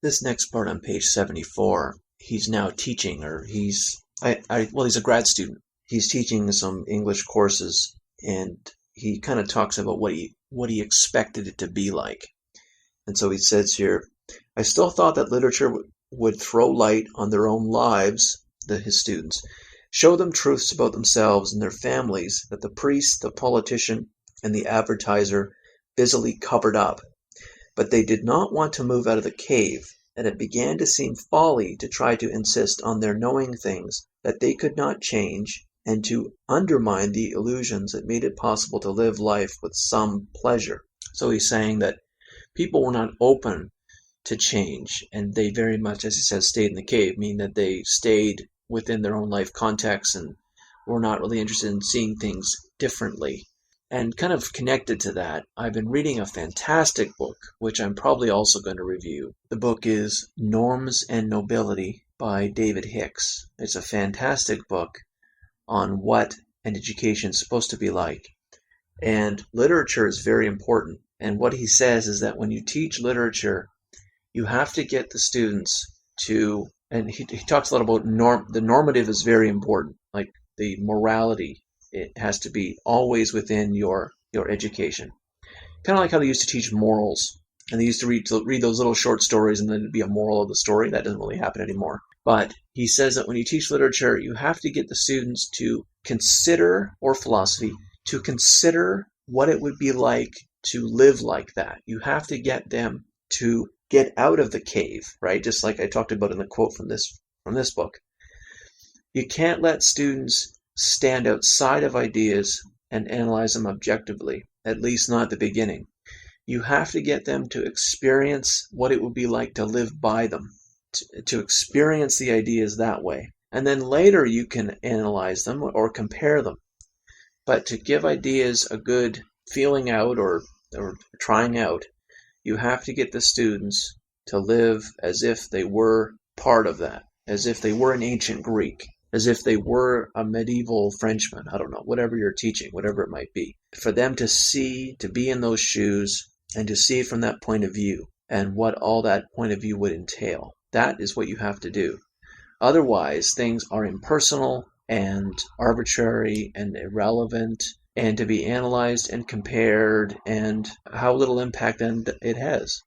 This next part on page 74, he's now teaching, or he's a grad student. He's teaching some English courses, and he kind of talks about what he expected it to be like. And so he says here, I still thought that literature would throw light on their own lives, his students, show them truths about themselves and their families that the priest, the politician, and the advertiser busily covered up. But they did not want to move out of the cave, and it began to seem folly to try to insist on their knowing things that they could not change, and to undermine the illusions that made it possible to live life with some pleasure. So he's saying that people were not open to change, and they very much, as he says, stayed in the cave, meaning that they stayed within their own life context and were not really interested in seeing things differently. And kind of connected to that, I've been reading a fantastic book, which I'm probably also going to review. The book is Norms and Nobility by David Hicks. It's a fantastic book on what an education is supposed to be like. And literature is very important. And what he says is that when you teach literature, you have to get the students to, and he talks a lot about the normative is very important, like the morality. It has to be always within your education. Kind of like how they used to teach morals. And they used to read those little short stories and then it'd be a moral of the story. That doesn't really happen anymore. But he says that when you teach literature, you have to get the students to consider, or philosophy, to consider what it would be like to live like that. You have to get them to get out of the cave, right? Just like I talked about in the quote from this book. You can't let students stand outside of ideas and analyze them objectively, at least not at the beginning. You have to get them to experience what it would be like to live by them, to experience the ideas that way. And then later you can analyze them or compare them. But to give ideas a good feeling out or trying out, you have to get the students to live as if they were part of that, as if they were an ancient Greek, as if they were a medieval Frenchman, I don't know, whatever you're teaching, whatever it might be. For them to see, to be in those shoes, and to see from that point of view, and what all that point of view would entail. That is what you have to do. Otherwise, things are impersonal and arbitrary and irrelevant, and to be analyzed and compared, and how little impact then it has.